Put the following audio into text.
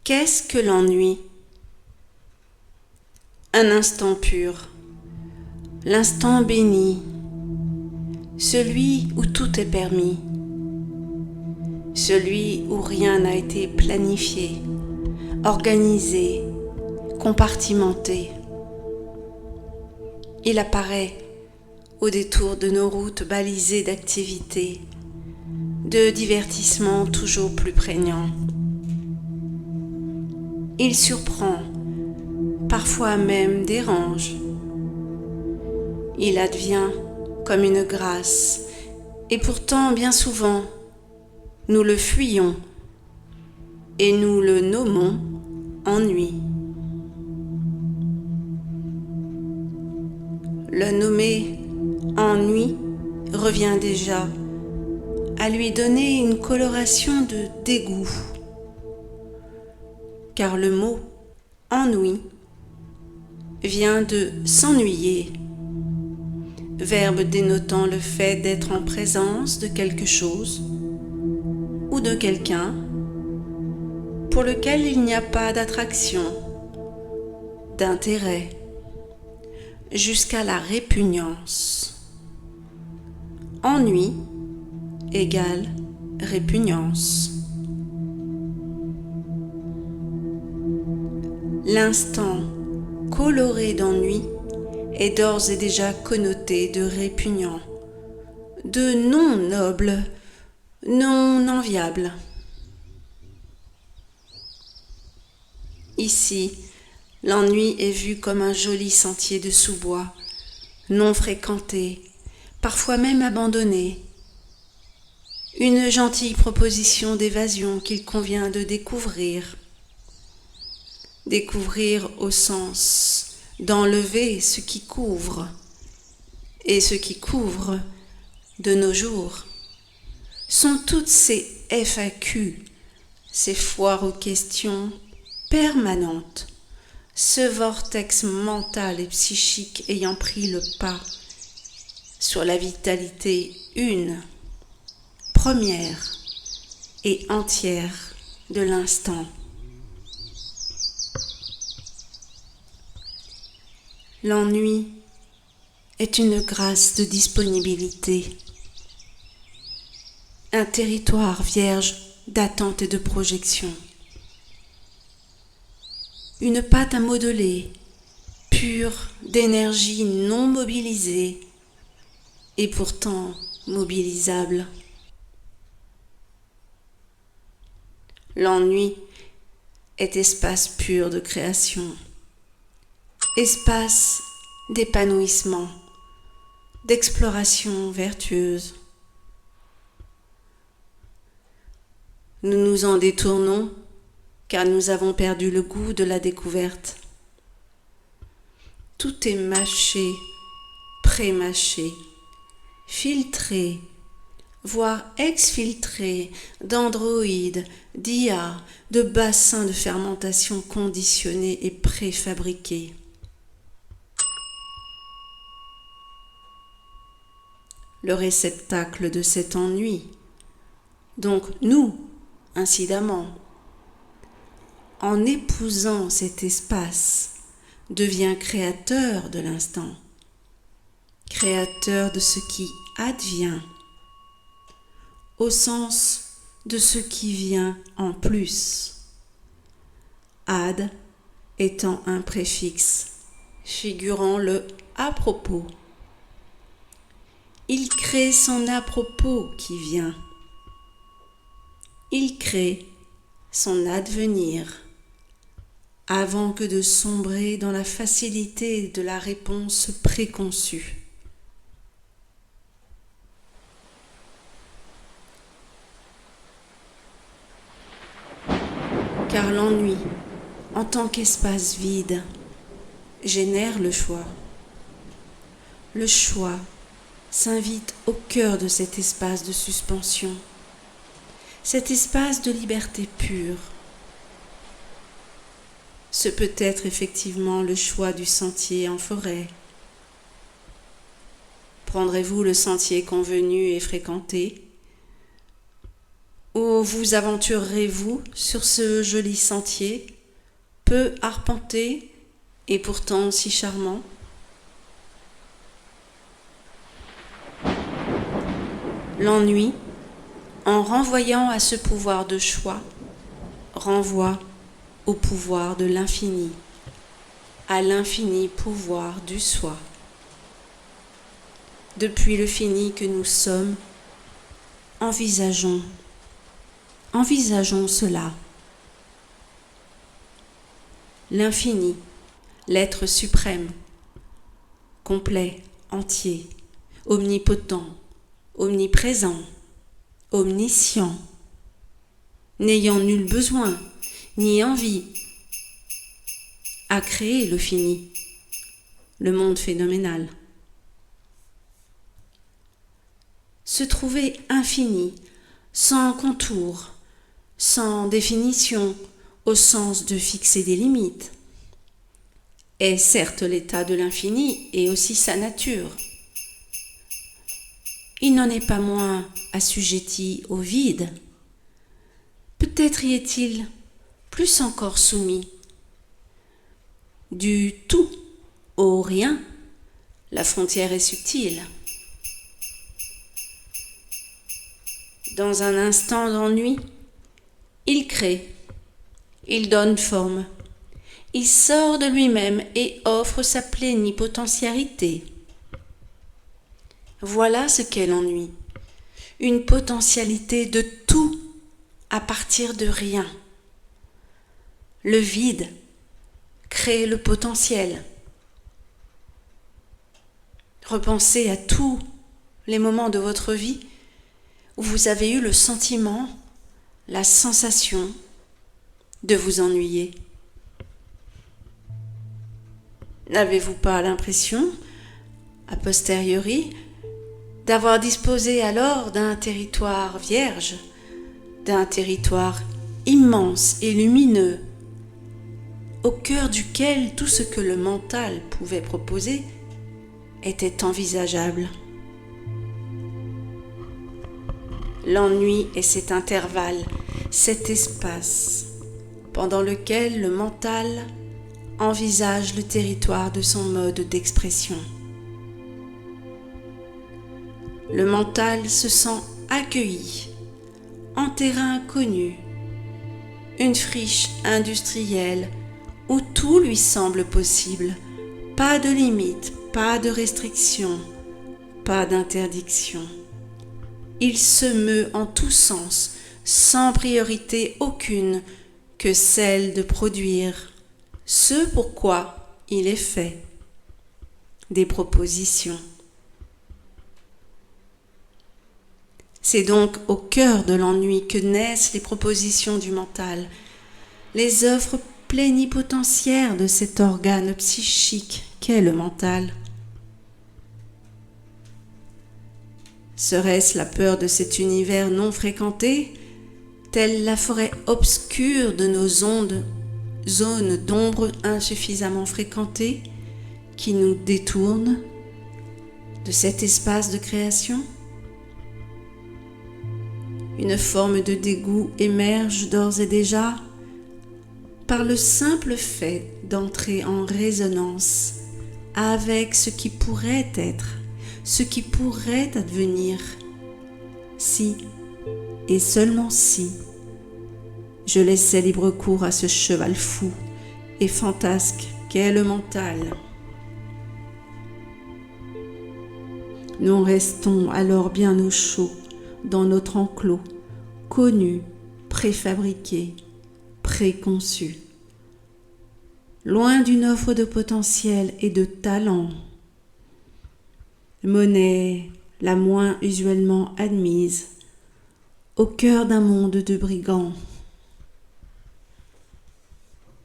Qu'est-ce que l'ennui? Un instant pur, l'instant béni, celui où tout est permis, celui où rien n'a été planifié, organisé, compartimenté. Il apparaît au détour de nos routes balisées d'activités, de divertissements toujours plus prégnants. Il surprend, parfois même dérange. Il advient comme une grâce, et pourtant bien souvent, nous le fuyons et nous le nommons ennui. Le nommer ennui revient déjà à lui donner une coloration de dégoût, car le mot ennui vient de s'ennuyer, verbe dénotant le fait d'être en présence de quelque chose ou de quelqu'un pour lequel il n'y a pas d'attraction, d'intérêt, jusqu'à la répugnance. Ennui égale répugnance. L'instant coloré d'ennui est d'ores et déjà connoté de répugnant, de non noble, non enviable. Ici, l'ennui est vu comme un joli sentier de sous-bois, non fréquenté, parfois même abandonné. Une gentille proposition d'évasion qu'il convient de découvrir. Découvrir au sens d'enlever ce qui couvre, et ce qui couvre de nos jours sont toutes ces FAQ, ces foires aux questions permanentes, ce vortex mental et psychique ayant pris le pas sur la vitalité une, première et entière de l'instant. L'ennui est une grâce de disponibilité, un territoire vierge d'attente et de projection, une pâte à modeler, pure d'énergie non mobilisée et pourtant mobilisable. L'ennui est espace pur de création, espace d'épanouissement, d'exploration vertueuse. Nous nous en détournons car nous avons perdu le goût de la découverte. Tout est mâché, pré-mâché, filtré, voire exfiltré d'androïdes, d'IA, de bassins de fermentation conditionnés et préfabriqués. Le réceptacle de cet ennui, donc nous, incidemment, en épousant cet espace, devient créateur de l'instant, créateur de ce qui advient, au sens de ce qui vient en plus, ad étant un préfixe figurant le à propos. Il crée son à propos qui vient. Il crée son advenir avant que de sombrer dans la facilité de la réponse préconçue. Car l'ennui, en tant qu'espace vide, génère le choix. Le choix s'invite au cœur de cet espace de suspension, cet espace de liberté pure. Ce peut être effectivement le choix du sentier en forêt. Prendrez-vous le sentier convenu et fréquenté Où vous aventurerez-vous sur ce joli sentier, peu arpenté et pourtant si charmant? L'ennui, en renvoyant à ce pouvoir de choix, renvoie au pouvoir de l'infini, à l'infini pouvoir du soi. Depuis le fini que nous sommes, envisageons cela. L'infini, l'être suprême, complet, entier, omnipotent, omniprésent, omniscient, n'ayant nul besoin ni envie, a créé le fini, le monde phénoménal. Se trouver infini, sans contour, sans définition, au sens de fixer des limites, est certes l'état de l'infini et aussi sa nature. Il n'en est pas moins assujetti au vide. Peut-être y est-il plus encore soumis. Du tout au rien, la frontière est subtile. Dans un instant d'ennui, il crée, il donne forme, il sort de lui-même et offre sa plénipotentialité. Voilà ce qu'est l'ennui, une potentialité de tout à partir de rien. Le vide crée le potentiel. Repensez à tous les moments de votre vie où vous avez eu le sentiment, la sensation de vous ennuyer. N'avez-vous pas l'impression, a posteriori, d'avoir disposé alors d'un territoire vierge, d'un territoire immense et lumineux, au cœur duquel tout ce que le mental pouvait proposer était envisageable? L'ennui est cet intervalle, cet espace pendant lequel le mental envisage le territoire de son mode d'expression. Le mental se sent accueilli en terrain connu, une friche industrielle où tout lui semble possible, pas de limites, pas de restrictions, pas d'interdiction. Il se meut en tous sens, sans priorité aucune que celle de produire ce pourquoi il est fait, des propositions. C'est donc au cœur de l'ennui que naissent les propositions du mental, les œuvres plénipotentiaires de cet organe psychique qu'est le mental. Serait-ce la peur de cet univers non fréquenté, telle la forêt obscure de nos zones d'ombre insuffisamment fréquentées, qui nous détourne de cet espace de création? Une forme de dégoût émerge d'ores et déjà par le simple fait d'entrer en résonance avec ce qui pourrait être, ce qui pourrait advenir, si et seulement si je laissais libre cours à ce cheval fou et fantasque qu'est le mental. Nous restons alors bien au chaud dans notre enclos, connu, préfabriqué, préconçu, loin d'une offre de potentiel et de talent, monnaie la moins usuellement admise, au cœur d'un monde de brigands.